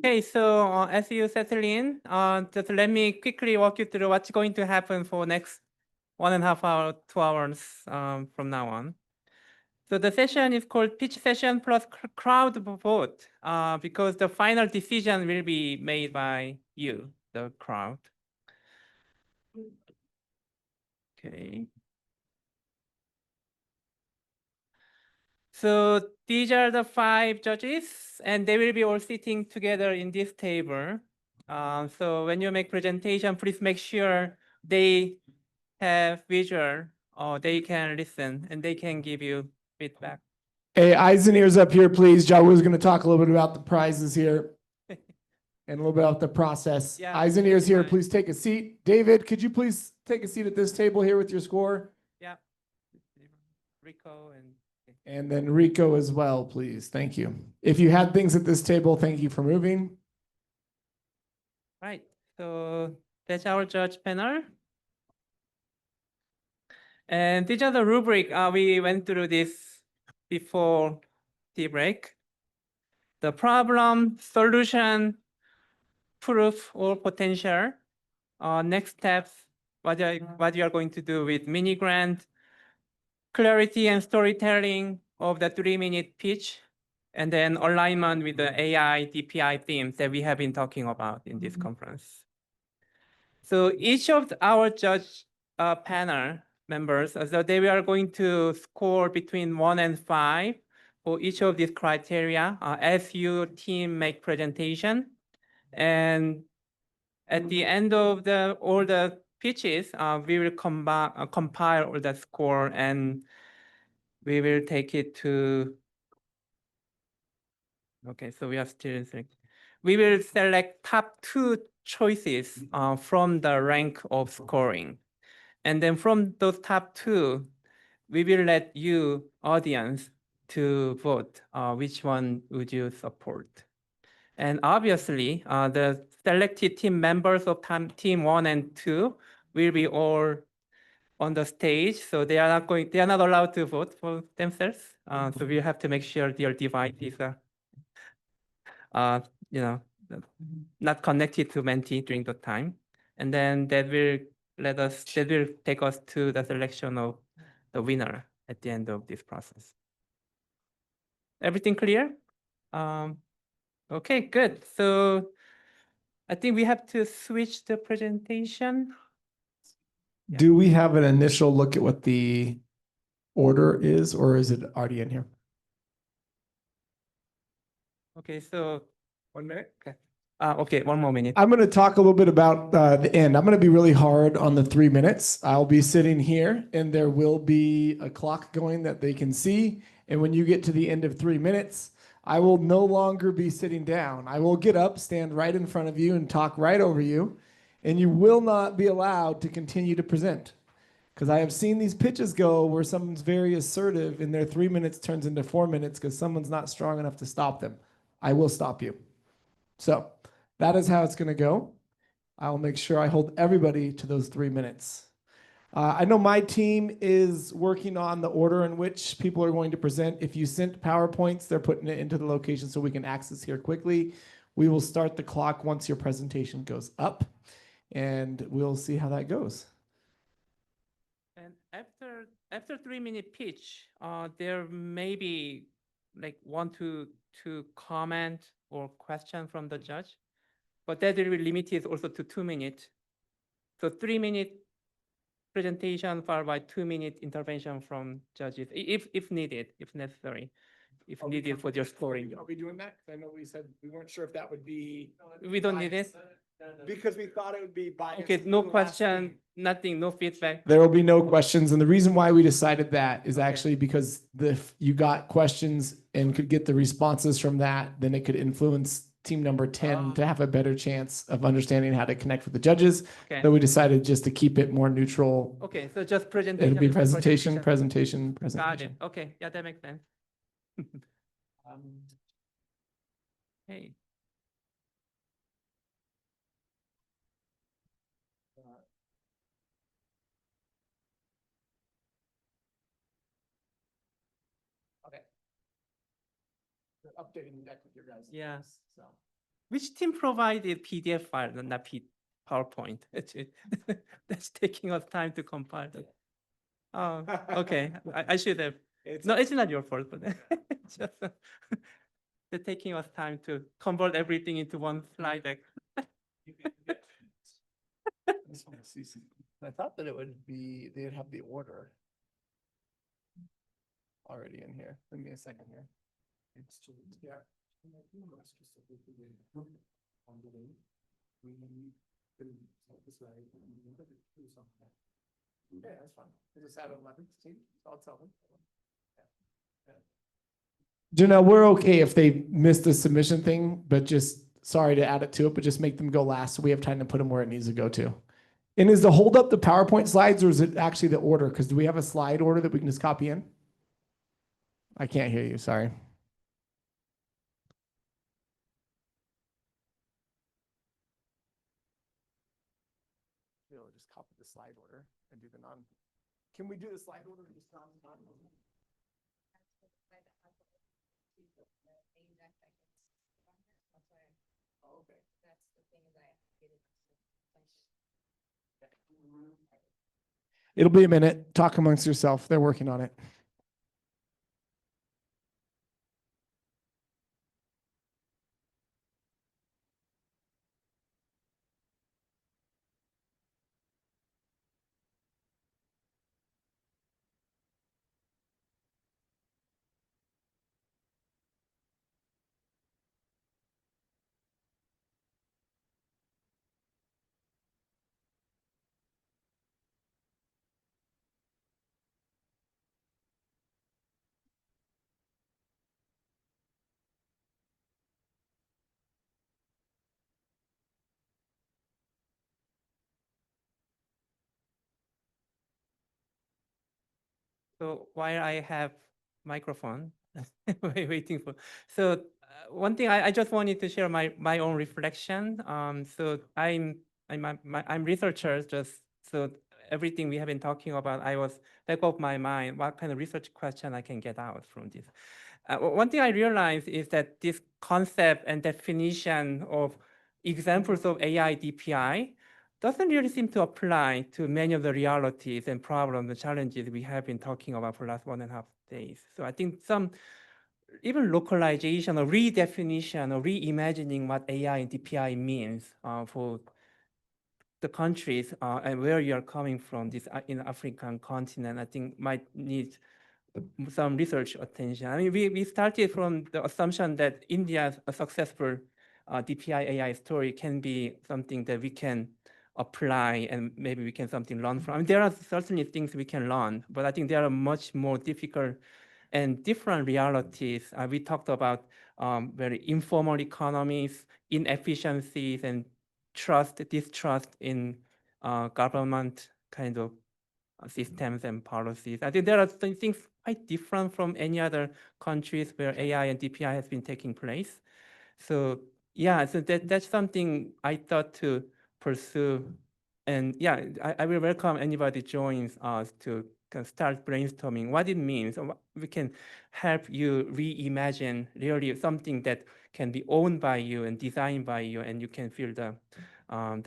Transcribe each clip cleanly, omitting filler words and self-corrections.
Okay, so as you settle in, just let me quickly walk you through what's going to happen for next 1.5 hours, 2 hours from now on. So the session is called pitch session plus crowd vote because the final decision will be made by you, the crowd. Okay. So these are the 5 judges, and they will be all sitting together in this table. So when you make presentation, please make sure they have visual, or they can listen, and they can give you feedback. Hey, eyes and ears up here, please. Jawoo is going to talk a little bit about the prizes here and a little bit about the process. Yeah, Eyes and ears here, fine. please take a seat. David, could you please take a seat at this table here with your score? Yeah. Rico and then Rico as well, please. Thank you. If you had things at this table, thank you for moving. Right. So that's our judge panel. And these are the rubric. We went through this before the break. The problem, solution, proof, or potential. Next steps, what you are going to do with mini grant, clarity and storytelling of the 3-minute pitch, and then alignment with the AI DPI themes that we have been talking about in this conference. So each of our judge panel members, so they are going to score between 1 and 5 for each of these criteria as your team make presentation. And at the end of all the pitches, we will compile all the score, and we will take it to. Okay, so we are still. We will select top 2 choices from the rank of scoring. And then from those top 2, we will let you, audience, to vote which one would you support. And obviously, the selected team members of team 1 and 2 will be all on the stage, so they are not allowed to vote for themselves. So we have to make sure their devices are, not connected to Menti during the time, and then that will take us to the selection of the winner at the end of this process. Everything clear? Okay, good. So I think we have to switch the presentation. Yeah. Do we have an initial look at what the order is, or is it already in here? Okay, so 1 minute. okay. Okay, 1 more minute. I'm going to talk a little bit about the end. I'm going to be really hard on the 3 minutes. I'll be sitting here, and there will be a clock going that they can see. And when you get to the end of 3 minutes, I will no longer be sitting down. I will get up, stand right in front of you, and talk right over you. And you will not be allowed to continue to present. Because I have seen these pitches go where someone's very assertive and their 3 minutes turns into 4 minutes because someone's not strong enough to stop them. I will stop you. So that is how it's going to go. I'll make sure I hold everybody to those 3 minutes. I know my team is working on the order in which people are going to present. If you sent PowerPoints, they're putting it into the location so we can access here quickly. We will start the clock once your presentation goes up, and we'll see how that goes. And after 3-minute pitch, there may be like 1 to 2 comment or question from the judge, but that will be limited also to 2 minutes. So 3-minute presentation followed by 2-minute intervention from judges, if needed, if necessary, if needed for their scoring. Are we doing that? Because I know we said we weren't sure if that would be. We don't need it. Because we thought it would be biased. Okay, no question, nothing, no feedback. There will be no questions. And the reason why we decided that is actually because if you got questions and could get the responses from that, then it could influence team number 10 to have a better chance of understanding how to connect with the judges. Okay. So we decided just to keep it more neutral. Okay, so just presentation. It'll be presentation. Got it. Okay, yeah, that makes sense. Hey. Okay. Updating the deck with your guys. Yeah. So which team provided PDF file, not PowerPoint? That's taking us time to compile that. Oh, okay. I should have. No, it's not your fault, but it's just they're taking us time to convert everything into one slide deck. I thought that it would be, they'd have the order already in here. Give me a second here. Yeah. Yeah, that's fine. I just add 11, so I'll tell them. Janelle, we're okay if they missed the submission thing, but just sorry to add it to it, but just make them go last so we have time to put them where it needs to go to. And is the hold up the PowerPoint slides or is it actually the order? Because do we have a slide order that we can just copy in? I can't hear you, sorry. We'll just copy the slide order and do the non. Can we do the slide order? Just non. Oh, okay. It'll be a minute. Talk amongst yourself. They're working on it. So while I have microphone, waiting for, so one thing I just wanted to share my own reflection. So I'm researcher, just so everything we have been talking about, I was back of my mind, what kind of research question I can get out from this. One thing I realized is that this concept and definition of examples of AI DPI doesn't really seem to apply to many of the realities and problems, the challenges we have been talking about for the last 1.5 days. So I think some even localization or redefinition or reimagining what AI and DPI means for the countries and where you are coming from, this in the African continent, I think might need some research attention. I mean, we started from the assumption that India's a successful DPI AI story can be something that we can apply and maybe we can something learn from. I mean, there are certainly things we can learn, but I think there are much more difficult and different realities. We talked about very informal economies, inefficiencies, and distrust in government kind of systems and policies. I think there are things quite different from any other countries where AI and DPI has been taking place. So yeah, so that's something I thought to pursue. And yeah, I will welcome anybody joins us to start brainstorming what it means. We can help you reimagine really something that can be owned by you and designed by you, and you can feel the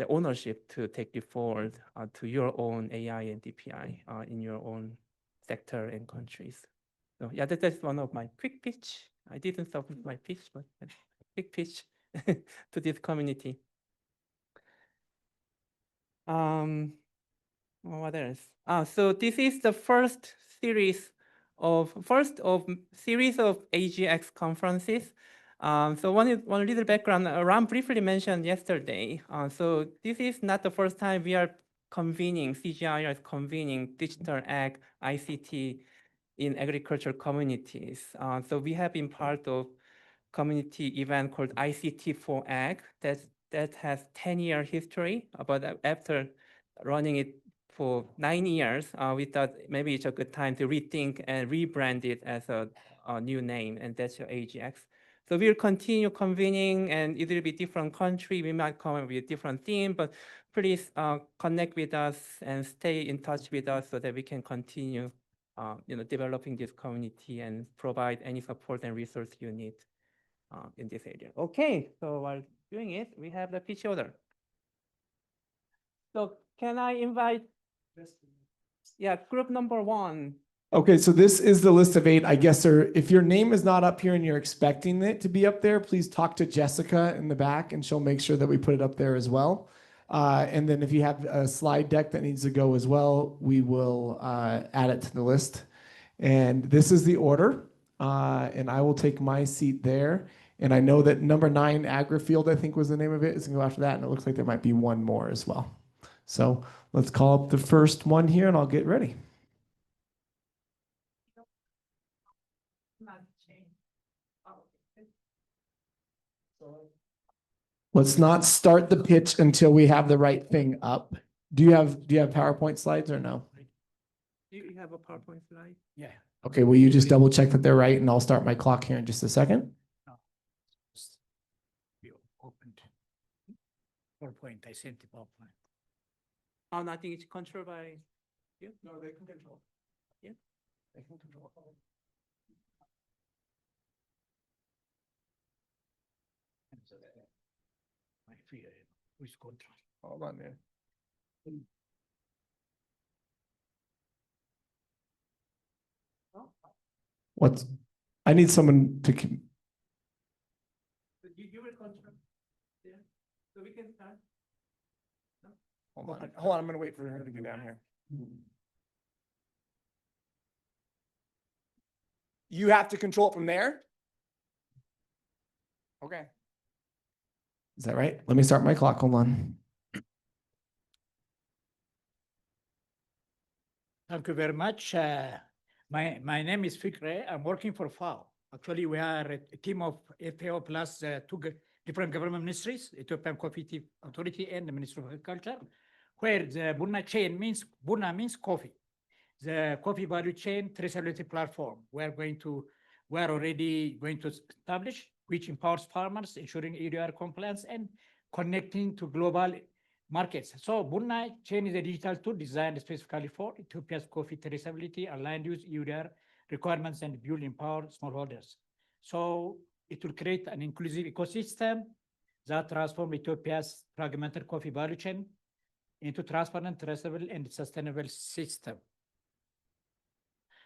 ownership to take it forward to your own AI and DPI in your own sector and countries. So yeah, that's one of my quick pitch. I didn't start with my pitch, but quick pitch to this community. What else? So this is the first of series of AGX conferences. So one little background, Ram briefly mentioned yesterday. So this is not the first time we are convening, CGIAR is convening digital ag ICT in agricultural communities. So we have been part of community event called ICT for Ag that has 10-year history, but after running it for 9 years, we thought maybe it's a good time to rethink and rebrand it as a new name, and that's your AGX. So we'll continue convening, and it will be different country. We might come up with a different theme, but please connect with us and stay in touch with us so that we can continue developing this community and provide any support and resource you need in this area. Okay, so I'll doing it. We have the pitch order. So can I invite? Yeah, group number 1. Okay, so this is the list of 8. I guess, sir, if your name is not up here and you're expecting it to be up there, please talk to Jessica in the back and she'll make sure that we put it up there as well. And then if you have a slide deck that needs to go as well, we will add it to the list. And this is the order. And I will take my seat there. And I know that number 9, Agri Field, I think was the name of it, is going to go after that. And it looks like there might be one more as well. So let's call up the first one here and I'll get ready. Let's not start the pitch until we have the right thing up. Do you have PowerPoint slides or no? You have a PowerPoint slide? Yeah. Okay, will you just double check that they're right and I'll start my clock here in just a second? You opened PowerPoint. I sent the PowerPoint. Oh, nothing is controlled by you? No, they can control. Yeah. They can control. My fear with control. Hold on there. What's, I need someone to, You will control. Yeah. So we can start. hold on, I'm gonna wait for her to get down here. You have to control it from there? Okay. Is that right? Let me start my clock, hold on. Thank you very much. My name is Fikre. I'm working for FAO. Actually, we are a team of FAO plus 2 different government ministries, Ethiopian Coffee Authority and the Ministry of Agriculture, where the Buna chain means, Buna means coffee. The coffee value chain traceability platform we are already going to establish, which empowers farmers, ensuring EUDR compliance and connecting to global markets. So Buna chain is a digital tool designed specifically for Ethiopia's coffee traceability, aligned with EUDR requirements and build empower smallholders. So it will create an inclusive ecosystem that transforms Ethiopia's fragmented coffee value chain into transparent, traceable, and sustainable system.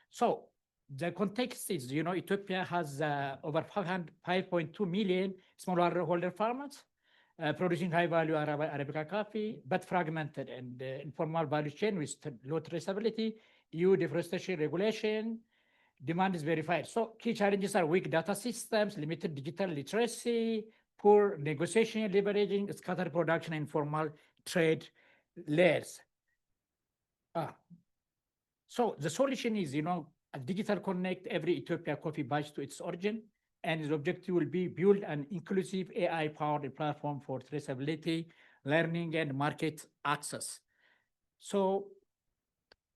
So the context is, Ethiopia has over 5.2 million smallholder farmers producing high-value Arabica coffee, but fragmented and informal value chain with low traceability, EU deforestation regulation, demand is verified. So key challenges are weak data systems, limited digital literacy, poor negotiation, leveraging, scattered production, informal trade layers. So the solution is, a digital connect every Ethiopia coffee batch to its origin, and the objective will be build an inclusive AI-powered platform for traceability, learning, and market access. So,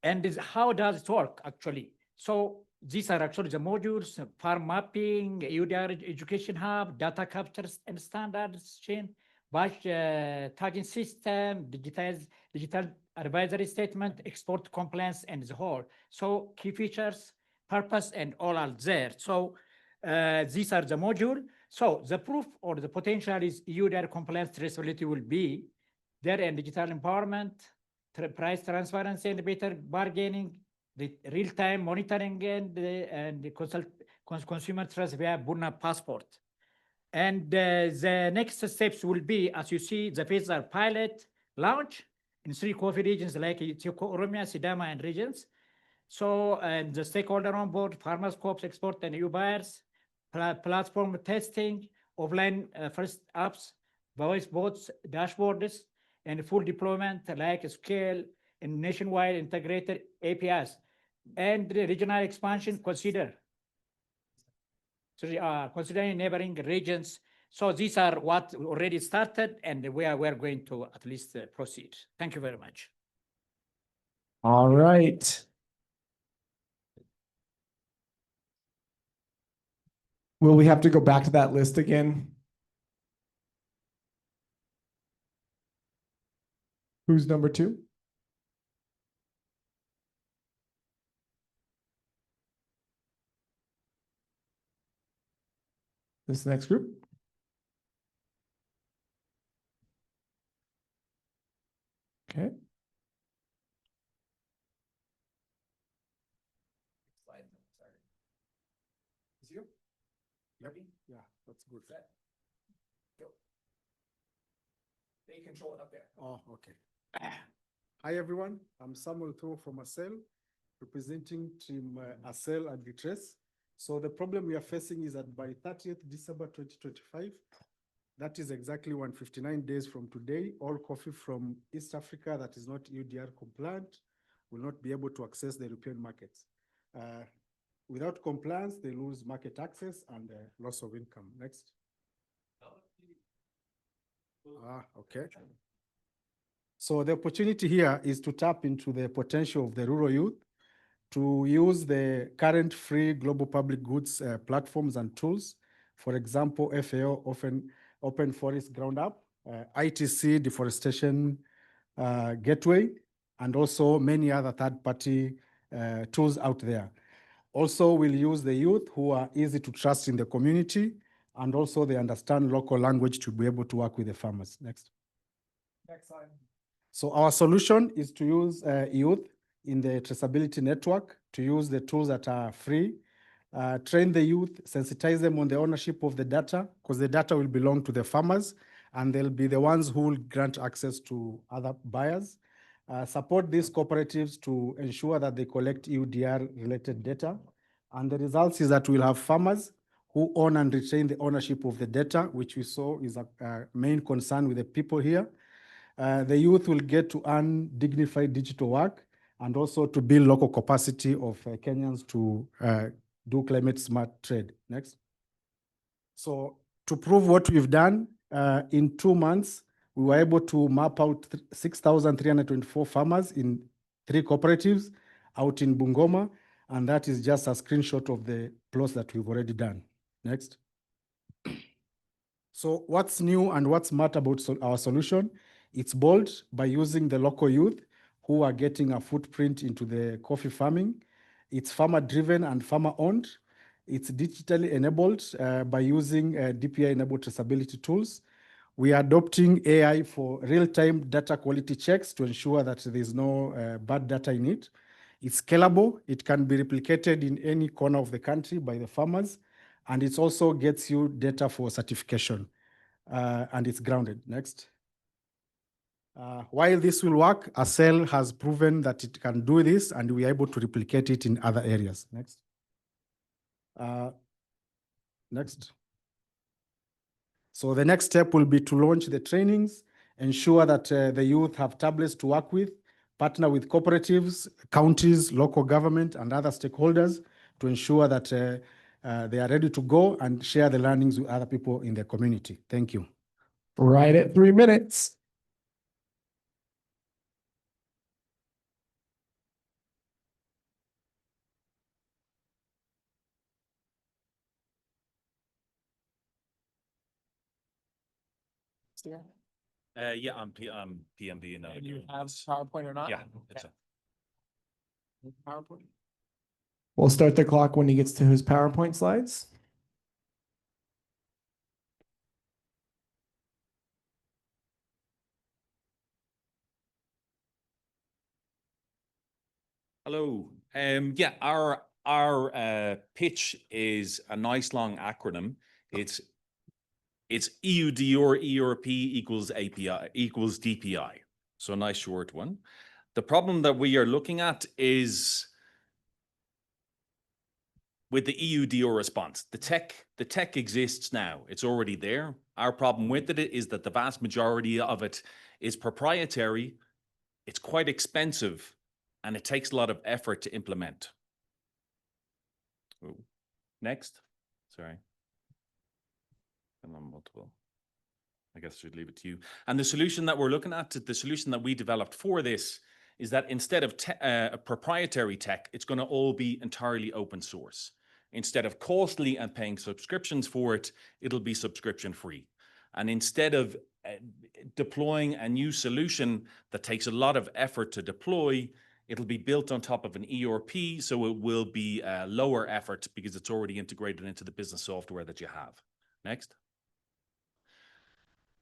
and how does it work actually? So these are actually the modules: farm mapping, EUDR education hub, data captures and standards chain, batch tagging system, digital advisory statement, export compliance, and the whole. So key features, purpose, and all are there. So these are the module. So the proof or the potential is EUDR compliance traceability will be there, and digital empowerment, price transparency and better bargaining, the real-time monitoring and the consumer trust via Buna passport. And the next steps will be, as you see, the phases are pilot, launch in 3 coffee regions like Oromia, Sidama, and regions. So, and the stakeholder on board, farmers, co-ops, export, and EU buyers, platform testing, offline first apps, voice bots, dashboards, and full deployment like scale and nationwide integrated APIs. And the regional expansion considering neighboring regions. So these are what already started, and we're going to at least proceed. Thank you very much. All right. Will we have to go back to that list again? Who's number 2? This next group? you? Ready? Yeah, that's good. Set. Go. They control it up there. Oh, okay. Hi, everyone. I'm Samuel Tho from ASEL, representing team ASEL and Trace. So the problem we are facing is that by 30th December 2025, that is exactly 159 days from today, all coffee from East Africa that is not EUDR compliant will not be able to access the European markets. Without compliance, they lose market access and loss of income. Next. Okay. So the opportunity here is to tap into the potential of the rural youth to use the current free global public goods platforms and tools. For example, FAO, Open Forest Ground Up, ITC Deforestation Gateway, and also many other third-party tools out there. Also, we'll use the youth who are easy to trust in the community, and also they understand local language to be able to work with the farmers. Next. Next slide. So our solution is to use youth in the traceability network, to use the tools that are free, train the youth, sensitize them on the ownership of the data, because the data will belong to the farmers, and they'll be the ones who will grant access to other buyers. Support these cooperatives to ensure that they collect EUDR-related data. And the results is that we'll have farmers who own and retain the ownership of the data, which we saw is a main concern with the people here. The youth will get to earn dignified digital work and also to build local capacity of Kenyans to do climate smart trade. Next. So to prove what we've done, in 2 months, we were able to map out 6,324 farmers in 3 cooperatives out in Bungoma, and that is just a screenshot of the plots that we've already done. Next. So what's new and what's smart about our solution? It's bold by using the local youth who are getting a footprint into the coffee farming. It's farmer-driven and farmer-owned. It's digitally enabled by using DPI-enabled traceability tools. We are adopting AI for real-time data quality checks to ensure that there's no bad data in it. It's scalable. It can be replicated in any corner of the country by the farmers. And it also gets you data for certification. And it's grounded. Next. While this will work, ASEL has proven that it can do this, and we are able to replicate it in other areas. Next. Next. So the next step will be to launch the trainings, ensure that the youth have tablets to work with, partner with cooperatives, counties, local government, and other stakeholders to ensure that they are ready to go and share the learnings with other people in the community. Thank you. Right at 3 minutes. Yeah, I'm PMB now. And you have PowerPoint or not? Yeah, it's a, PowerPoint. We'll start the clock when he gets to his PowerPoint slides. hello. Yeah, our pitch is a nice long acronym. It's EUDR ERP equals API equals DPI. So a nice short one. The problem that we are looking at is with the EUDR response. The tech exists now. It's already there. Our problem with it is that the vast majority of it is proprietary. It's quite expensive, and it takes a lot of effort to implement. Ooh. Next. Sorry. I'm on multiple. I guess I should leave it to you. And the solution that we're looking at, the solution that we developed for this, is that instead of proprietary tech, it's going to all be entirely open source. Instead of costly and paying subscriptions for it, it'll be subscription free. And instead of deploying a new solution that takes a lot of effort to deploy, it'll be built on top of an ERP, so it will be lower effort because it's already integrated into the business software that you have. Next.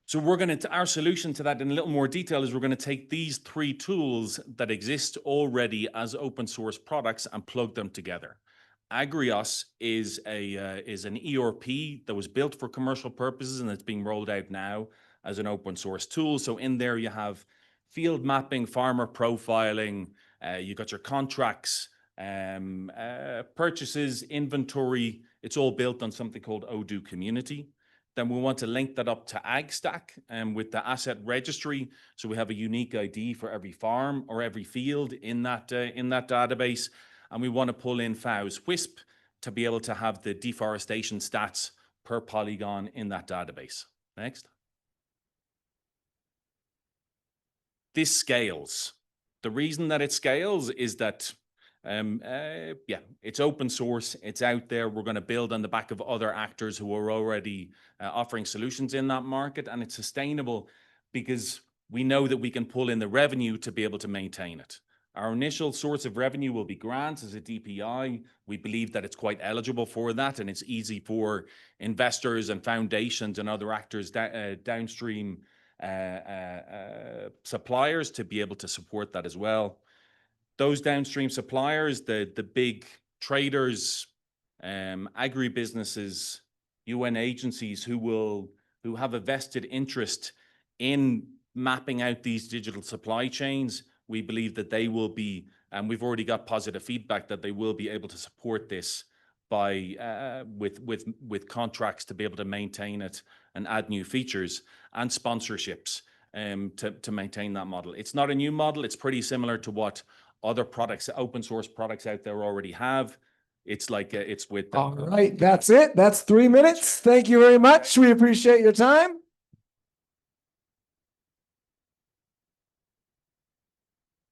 So we're going to, our solution to that in a little more detail is we're going to take these 3 tools that exist already as open source products and plug them together. AgriOS is an ERP that was built for commercial purposes, and it's being rolled out now as an open source tool. So in there you have field mapping, farmer profiling, you got your contracts, purchases, inventory. It's all built on something called Odoo Community. Then we want to link that up to AgStack with the asset registry. So we have a unique ID for every farm or every field in that database. And we want to pull in FAO's WISP to be able to have the deforestation stats per polygon in that database. Next. This scales. The reason that it scales is that it's open source, it's out there. We're going to build on the back of other actors who are already offering solutions in that market, and it's sustainable because we know that we can pull in the revenue to be able to maintain it. Our initial source of revenue will be grants as a DPI. We believe that it's quite eligible for that, and it's easy for investors and foundations and other actors downstream suppliers to be able to support that as well. Those downstream suppliers, the big traders, agribusinesses, UN agencies who have a vested interest in mapping out these digital supply chains, we believe that they will be, and we've already got positive feedback that they will be able to support this by with contracts to be able to maintain it and add new features and sponsorships to maintain that model. It's not a new model. It's pretty similar to what other products, open source products out there already have. It's like it's with. All right, that's it. That's 3 minutes. Thank you very much. We appreciate your time.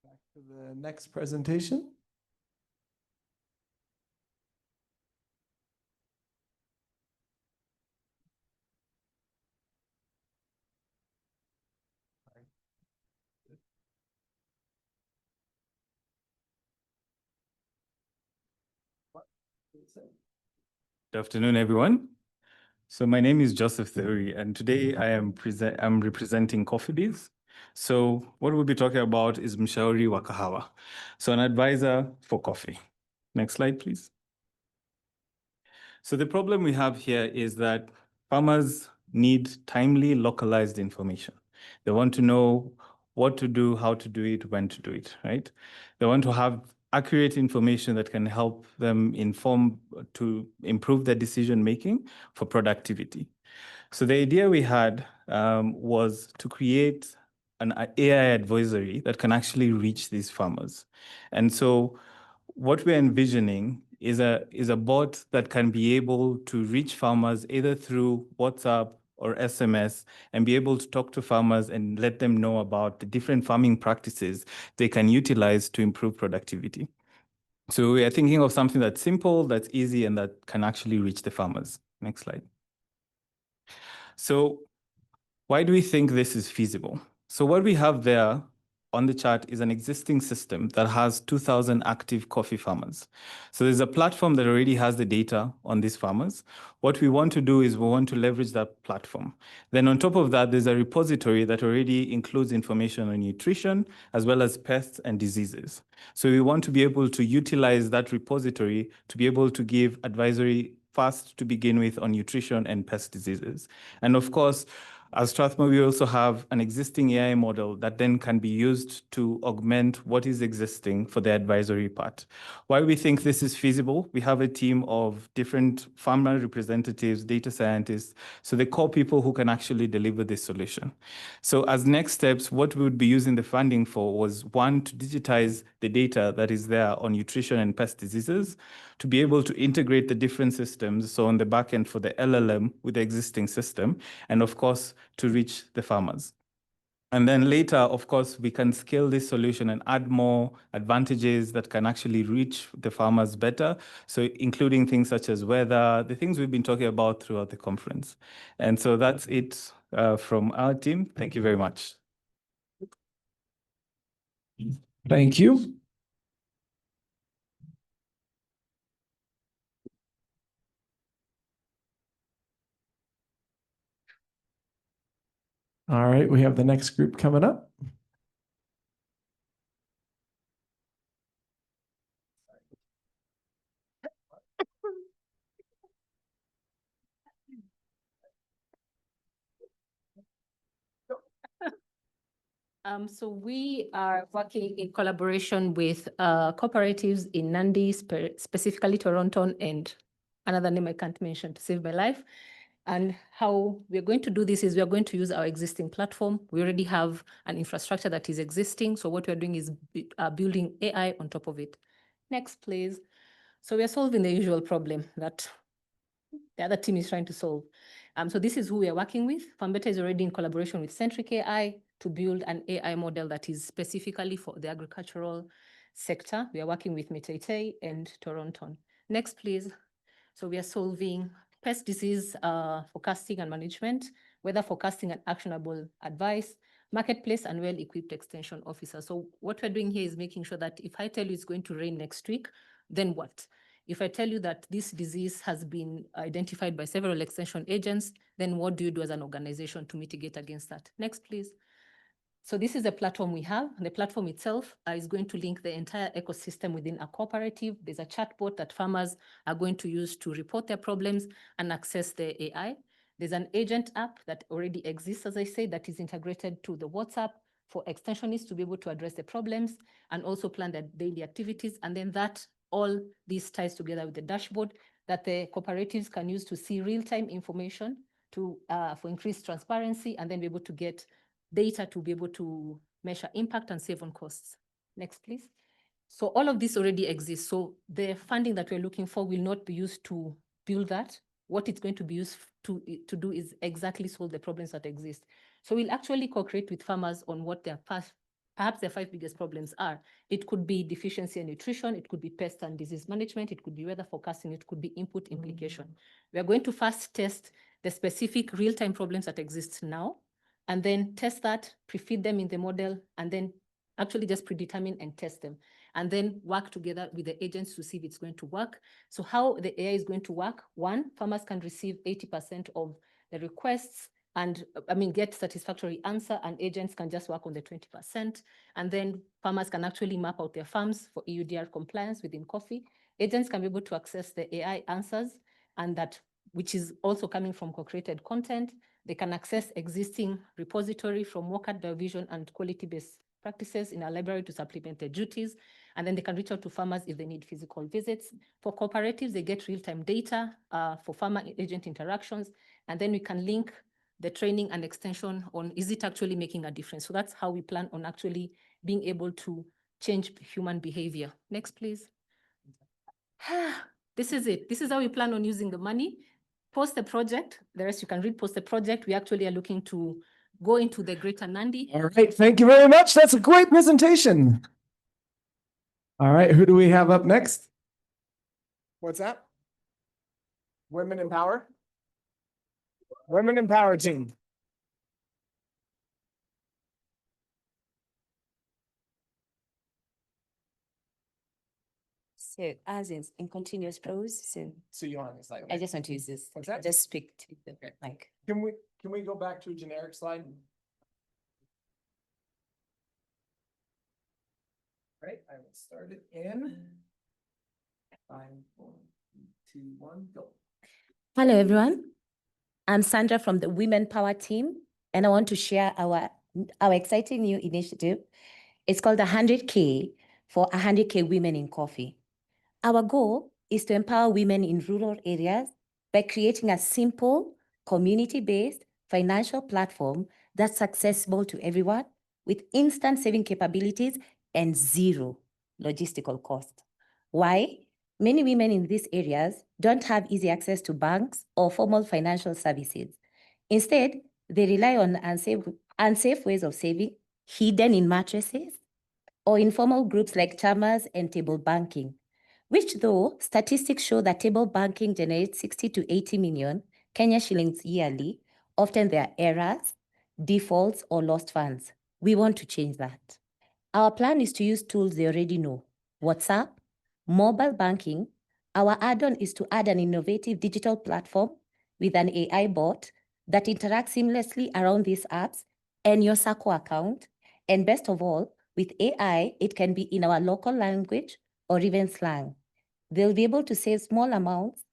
Back to the next presentation. Good afternoon, everyone. So my name is Joseph Theory, and today I'm representing Coffee Biz. So what we'll be talking about is Mshauri wa Kahawa, so an advisor for coffee. Next slide, please. So the problem we have here is that farmers need timely, localized information. They want to know what to do, how to do it, when to do it, right? They want to have accurate information that can help them to improve their decision-making for productivity. So the idea we had was to create an AI advisory that can actually reach these farmers. And so what we're envisioning is a bot that can be able to reach farmers either through WhatsApp or SMS and be able to talk to farmers and let them know about the different farming practices they can utilize to improve productivity. So we are thinking of something that's simple, that's easy, and that can actually reach the farmers. Next slide. So why do we think this is feasible? So what we have there on the chart is an existing system that has 2,000 active coffee farmers. So there's a platform that already has the data on these farmers. What we want to do is we want to leverage that platform. Then on top of that, there's a repository that already includes information on nutrition, as well as pests and diseases. So we want to be able to utilize that repository to be able to give advisory first to begin with on nutrition and pest diseases. And of course, as Strathmore, we also have an existing AI model that then can be used to augment what is existing for the advisory part. Why we think this is feasible, we have a team of different farmer representatives, data scientists, so the core people who can actually deliver this solution. So as next steps, what we would be using the funding for was, one, to digitize the data that is there on nutrition and pest diseases, to be able to integrate the different systems, so on the back end for the LLM with the existing system, and of course, to reach the farmers. And then later, of course, we can scale this solution and add more advantages that can actually reach the farmers better. So including things such as weather, the things we've been talking about throughout the conference. And so that's it from our team. Thank you very much. Thank you. All right, we have the next group coming up. So we are working in collaboration with cooperatives in Nandi, specifically Toronto, and another name I can't mention to save my life. And how we're going to do this is we are going to use our existing platform. We already have an infrastructure that is existing. So what we're doing is building AI on top of it. Next, please. So we are solving the usual problem that the other team is trying to solve. So this is who we are working with. Farmbeta is already in collaboration with Centric AI to build an AI model that is specifically for the agricultural sector. We are working with Meteitei and Toronto. Next, please. So we are solving pest disease forecasting and management, weather forecasting and actionable advice, marketplace and well-equipped extension officer. So what we're doing here is making sure that if I tell you it's going to rain next week, then what? If I tell you that this disease has been identified by several extension agents, then what do you do as an organization to mitigate against that? Next, please. So this is a platform we have. The platform itself is going to link the entire ecosystem within a cooperative. There's a chatbot that farmers are going to use to report their problems and access the AI. There's an agent app that already exists, as I said, that is integrated to the WhatsApp for extensionists to be able to address the problems and also plan their daily activities. And then that all this ties together with the dashboard that the cooperatives can use to see real-time information to for increased transparency and then be able to get data to be able to measure impact and save on costs. Next, please. So all of this already exists. So the funding that we're looking for will not be used to build that. What it's going to be used to do is exactly solve the problems that exist. So we'll actually co-create with farmers on what their perhaps their 5 biggest problems are. It could be deficiency in nutrition, it could be pest and disease management, it could be weather forecasting, it could be input implication. We are going to first test the specific real-time problems that exist now, and then test that, pre-feed them in the model, and then actually just predetermine and test them, and then work together with the agents to see if it's going to work. So how the AI is going to work, one, farmers can receive 80% of the requests and get satisfactory answer, and agents can just work on the 20%. And then farmers can actually map out their farms for EUDR compliance within coffee. Agents can be able to access the AI answers, and that, which is also coming from co-created content. They can access existing repository from worker division and quality-based practices in our library to supplement their duties. And then they can reach out to farmers if they need physical visits. For cooperatives, they get real-time data for farmer-agent interactions. And then we can link the training and extension on, is it actually making a difference? So that's how we plan on actually being able to change human behavior. Next, please. This is it. This is how we plan on using the money. Post the project. The rest you can read. Post the project. We actually are looking to go into the greater Nandi. All right, thank you very much. That's a great presentation. All right, who do we have up next? What's that? Women in Power? Women in Power team. So as in continuous prose, So you on this slide? I just want to use this. What's that? Just speak to the mic. Can we go back to a generic slide? Right, I will start it in 5, 4, 3, 2, 1, go. Hello, everyone. I'm Sandra from the Women Power team, and I want to share our exciting new initiative. It's called the 100K for 100K women in coffee. Our goal is to empower women in rural areas by creating a simple, community-based financial platform that's accessible to everyone with instant saving capabilities and zero logistical cost. Why? Many women in these areas don't have easy access to banks or formal financial services. Instead, they rely on unsafe ways of saving, hidden in mattresses, or informal groups like chamas and table banking, which though statistics show that table banking generates 60 to 80 million Kenya shillings yearly, often there are errors, defaults, or lost funds. We want to change that. Our plan is to use tools they already know: WhatsApp, mobile banking. Our add-on is to add an innovative digital platform with an AI bot that interacts seamlessly around these apps and your Sacco account. And best of all, with AI, it can be in our local language or even slang. They'll be able to save small amounts,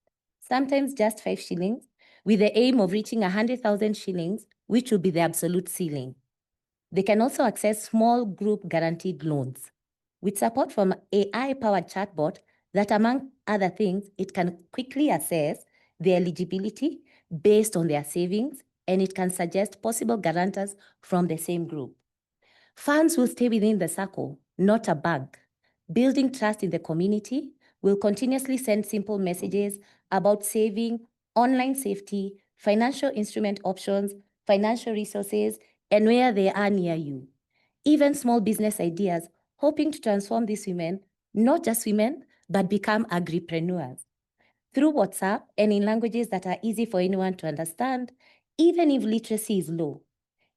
sometimes just 5 shillings, with the aim of reaching 100,000 shillings, which will be the absolute ceiling. They can also access small group guaranteed loans. With support from AI-powered chatbot that, among other things, it can quickly assess their eligibility based on their savings, and it can suggest possible guarantors from the same group. Funds will stay within the circle, not a bag. Building trust in the community will continuously send simple messages about saving, online safety, financial instrument options, financial resources, and where they are near you. Even small business ideas hoping to transform these women, not just women, but become agripreneurs. Through WhatsApp and in languages that are easy for anyone to understand, even if literacy is low.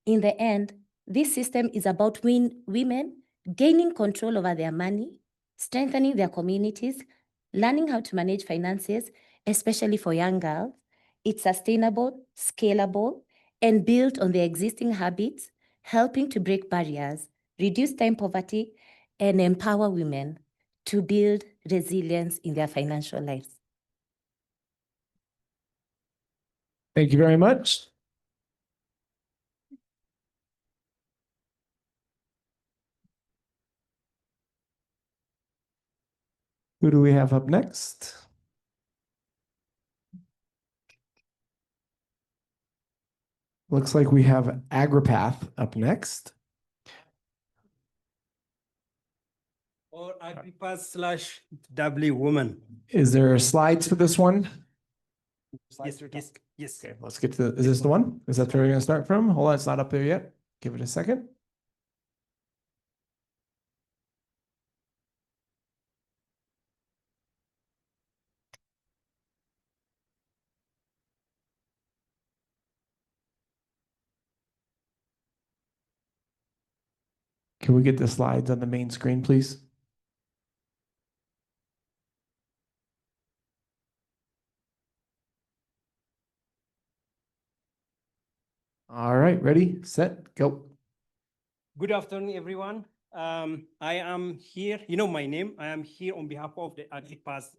In the end, this system is about women gaining control over their money, strengthening their communities, learning how to manage finances, especially for young girls. It's sustainable, scalable, and built on their existing habits, helping to break barriers, reduce time poverty, and empower women to build resilience in their financial lives. Thank you very much. Who do we have up next? Looks like we have AgriPath up next. Or AgriPath/W woman. Is there slides for this one? Yes. Okay, let's get to, is this the one? Is that where we're gonna start from? Hold on, it's not up there yet. Give it a second. Can we get the slides on the main screen, please? All right, ready, set, go. Good afternoon, everyone. I am here, you know my name. I am here on behalf of the AgriPath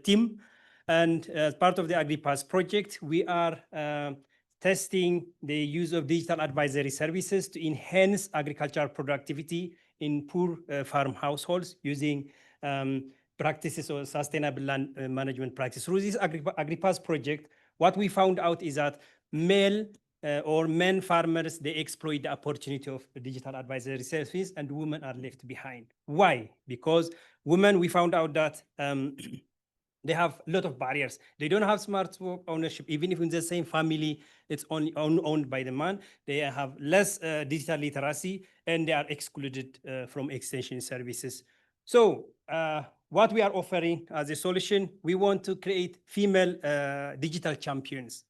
team. And as part of the AgriPath project, we are testing the use of digital advisory services to enhance agricultural productivity in poor farm households using practices or sustainable land management practices. Through this AgriPath project, what we found out is that male or men farmers, they exploit the opportunity of the digital advisory services, and women are left behind. Why? Because women, we found out that they have a lot of barriers. They don't have smartphone ownership, even if in the same family, it's only owned by the man. They have less digital literacy, and they are excluded from extension services. So what we are offering as a solution, we want to create female digital champions.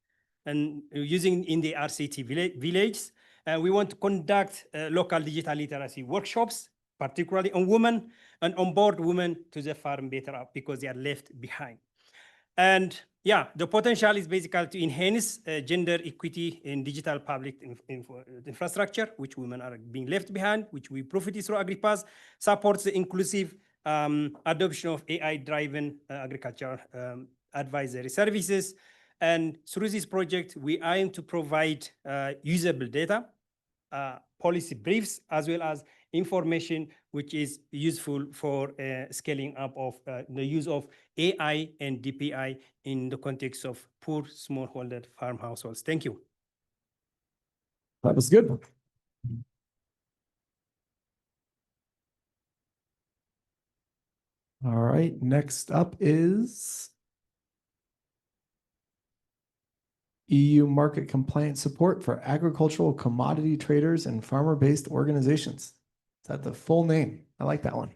And using in the RCT villages, we want to conduct local digital literacy workshops, particularly on women, and onboard women to the farm better up because they are left behind. And yeah, the potential is basically to enhance gender equity in digital public infrastructure, which women are being left behind, which we profit through AgriPath, supports the inclusive adoption of AI-driven agriculture advisory services. And through this project, we aim to provide usable data, policy briefs, as well as information which is useful for scaling up of the use of AI and DPI in the context of poor smallholder farm households. Thank you. That was good. All right, next up is EU market compliance support for agricultural commodity traders and farmer-based organizations. Is that the full name? I like that one.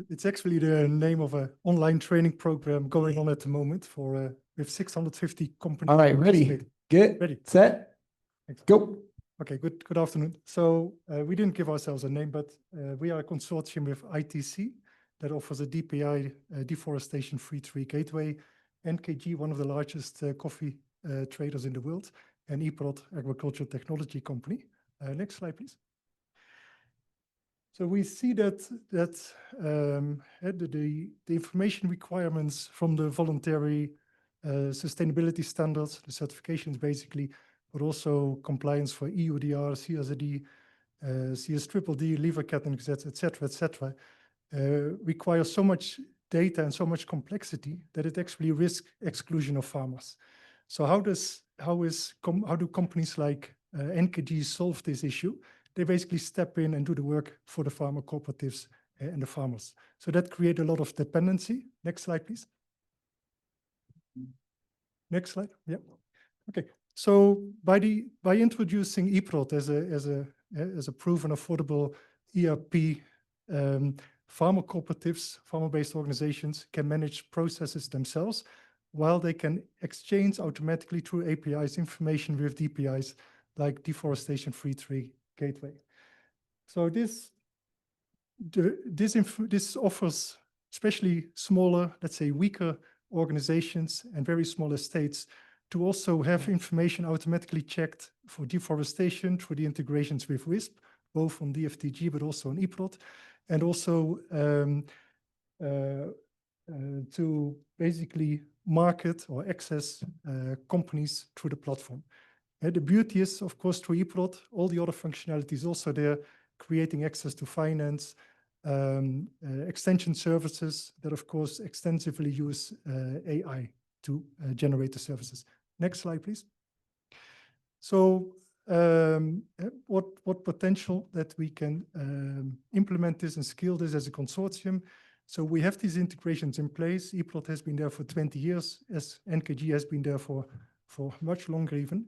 It's actually the name of an online training program going on at the moment for with 650 companies. All right, ready, get Ready. Set, go. Okay, good afternoon. So we didn't give ourselves a name, but we are a consortium with ITC that offers a DPI deforestation-free tree gateway, NKG, one of the largest coffee traders in the world, and EPROD, agricultural technology company. Next slide, please. So we see that the information requirements from the voluntary sustainability standards, the certifications basically, but also compliance for EUDR, CSRD, CS-triple-D, liver catalytic, et cetera, require so much data and so much complexity that it actually risks exclusion of farmers. So how do companies like NKG solve this issue? They basically step in and do the work for the farmer cooperatives and the farmers. So that creates a lot of dependency. Next slide, please. Next slide. Yeah. Okay. So by introducing EPROT as a proven affordable ERP, farmer cooperatives, farmer-based organizations can manage processes themselves, while they can exchange automatically through APIs information with DPIs like Deforestation Free Trade Gateway. So this offers especially smaller, let's say weaker organizations and very small estates to also have information automatically checked for deforestation through the integrations with WISP, both on DFTG but also on EPROT, and also to basically market or access companies through the platform. The beauty is, of course, through EPROT, all the other functionalities also there, creating access to finance, extension services that, of course, extensively use AI to generate the services. Next slide, please. So what potential that we can implement this and scale this as a consortium. So we have these integrations in place. EPROT has been there for 20 years, as NKG has been there for much longer even.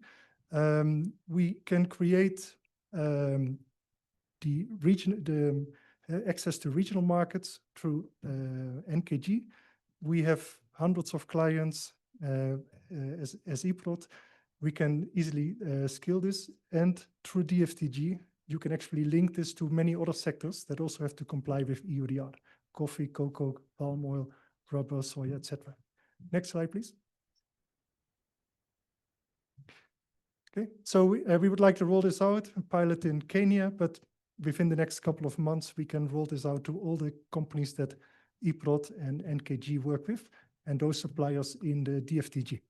We can create the access to regional markets through NKG. We have hundreds of clients as EPROT. We can easily scale this, and through DFTG, you can actually link this to many other sectors that also have to comply with EUDR: coffee, cocoa, palm oil, rubber, soya, etc. Next slide, please. Okay, so we would like to roll this out, a pilot in Kenya, but within the next couple of months, we can roll this out to all the companies that EPROT and NKG work with, and those suppliers in the DFTG.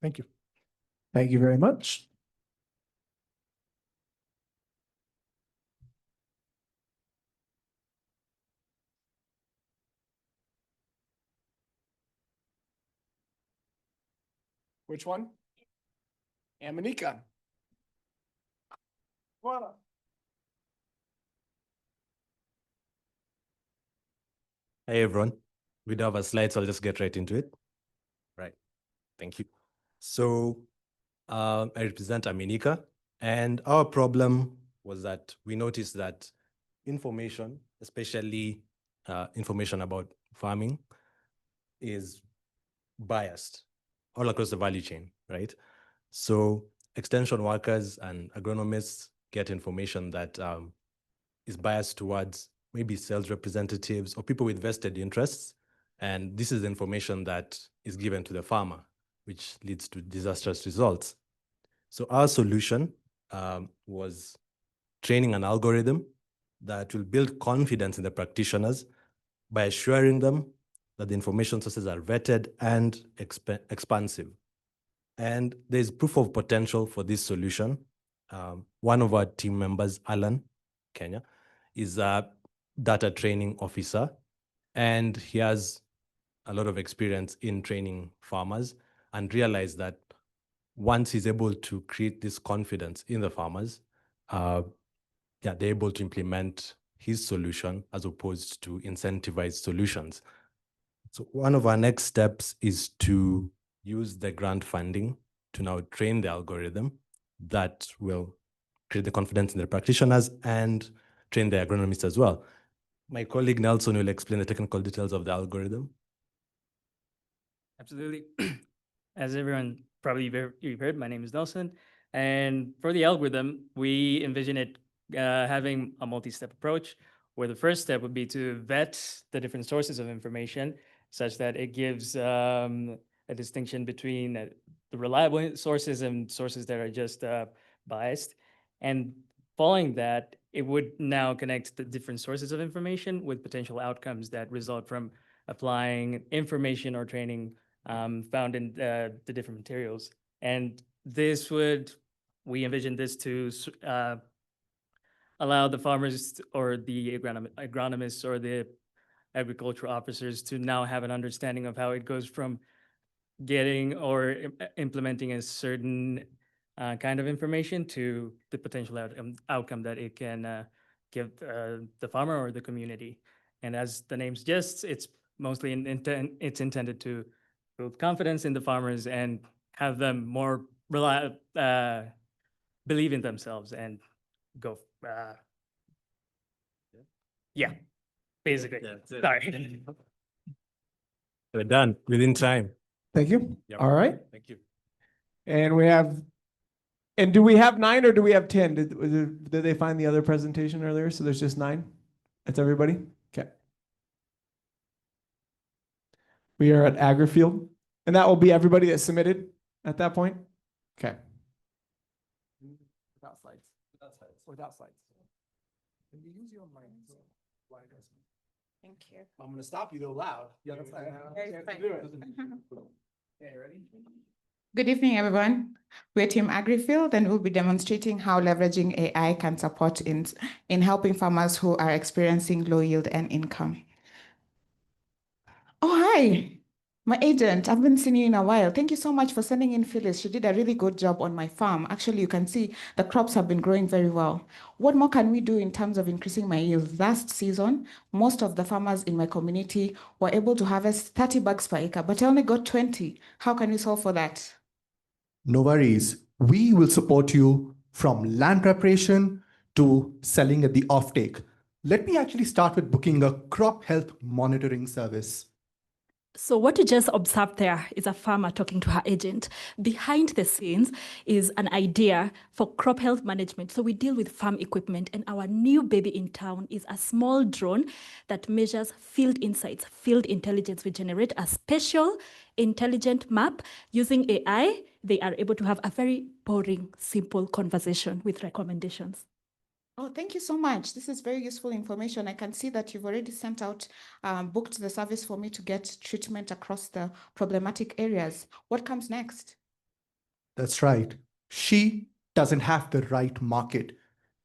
Thank you. Thank you very much. Which one? Aminika. Hey everyone, we don't have a slide, so I'll just get right into it. Right, thank you. So I represent Aminika, and our problem was that we noticed that information, especially information about farming, is biased all across the value chain, right? So extension workers and agronomists get information that is biased towards maybe sales representatives or people with vested interests. And this is information that is given to the farmer, which leads to disastrous results. So our solution was training an algorithm that will build confidence in the practitioners by assuring them that the information sources are vetted and expansive. And there's proof of potential for this solution. One of our team members, Alan, Kenya, is a data training officer, and he has a lot of experience in training farmers, and realized that once he's able to create this confidence in the farmers, they're able to implement his solution as opposed to incentivized solutions. So one of our next steps is to use the grant funding to now train the algorithm that will create the confidence in the practitioners and train the agronomists as well. My colleague Nelson will explain the technical details of the algorithm. Absolutely. As everyone probably you've heard, my name is Nelson. And for the algorithm, we envision it having a multi-step approach, where the first step would be to vet the different sources of information such that it gives a distinction between the reliable sources and sources that are just biased. And following that, it would now connect the different sources of information with potential outcomes that result from applying information or training found in the different materials. And this would, we envision this to allow the farmers or the agronomists or the agricultural officers to now have an understanding of how it goes from getting or implementing a certain kind of information to the potential outcome that it can give the farmer or the community. And as the name suggests, it's mostly it's intended to build confidence in the farmers and have them more believe in themselves and go. Yeah, basically. Sorry. We're done within time. Thank you. Yep. All right. Thank you. And we have, and do we have 9 or do we have 10? Did they find the other presentation earlier? So there's just 9? That's everybody? Okay. We are at Agri Field, and that will be everybody that submitted at that point? Okay. Without slides. Without slides. Can you use your mic? Thank you. I'm going to stop you though loud. Yeah, that's fine. Okay, ready? Good evening, everyone. We're Team Agri Field, and we'll be demonstrating how leveraging AI can support in helping farmers who are experiencing low yield and income. Oh, hi, my agent. I've been seeing you in a while. Thank you so much for sending in Phyllis. She did a really good job on my farm. Actually, you can see the crops have been growing very well. What more can we do in terms of increasing my yield? Last season, most of the farmers in my community were able to harvest 30 bags per acre, but I only got 20. How can we solve for that? No worries. We will support you from land preparation to selling at the offtake. Let me actually start with booking a crop health monitoring service. So what you just observed there is a farmer talking to her agent. Behind the scenes is an idea for crop health management. So we deal with farm equipment, and our new baby in town is a small drone that measures field insights, field intelligence. We generate a special intelligent map using AI. They are able to have a very boring, simple conversation with recommendations. Oh, thank you so much. This is very useful information. I can see that you've already sent out, booked the service for me to get treatment across the problematic areas. What comes next? That's right. She doesn't have the right market.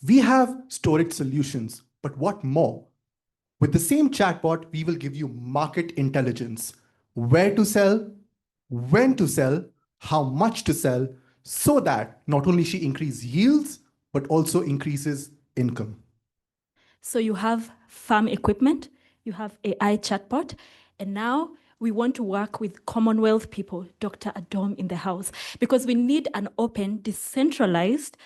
We have storage solutions, but what more? With the same chatbot, we will give you market intelligence, where to sell, when to sell, how much to sell, so that not only she increases yields, but also increases income. So you have farm equipment, you have AI chatbot, and now we want to work with Commonwealth people, Dr. Adom in the house, because we need an open, decentralized,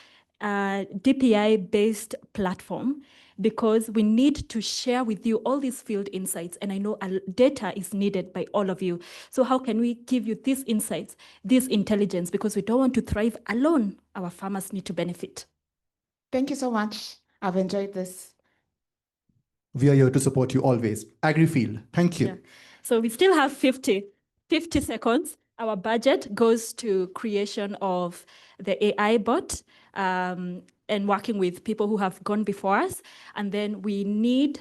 DPI-based platform, because we need to share with you all these field insights, and I know data is needed by all of you. So how can we give you these insights, this intelligence, because we don't want to thrive alone. Our farmers need to benefit. Thank you so much. I've enjoyed this. We are here to support you always. Agri Field, thank you. Yeah. So we still have 50 seconds. Our budget goes to creation of the AI bot and working with people who have gone before us. And then we need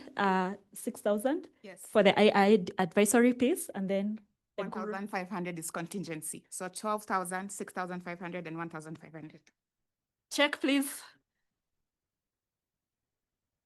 6,000 for the AI advisory piece. And then 1,500 is contingency. So 12,000, 6,500, and 1,500. Check, please.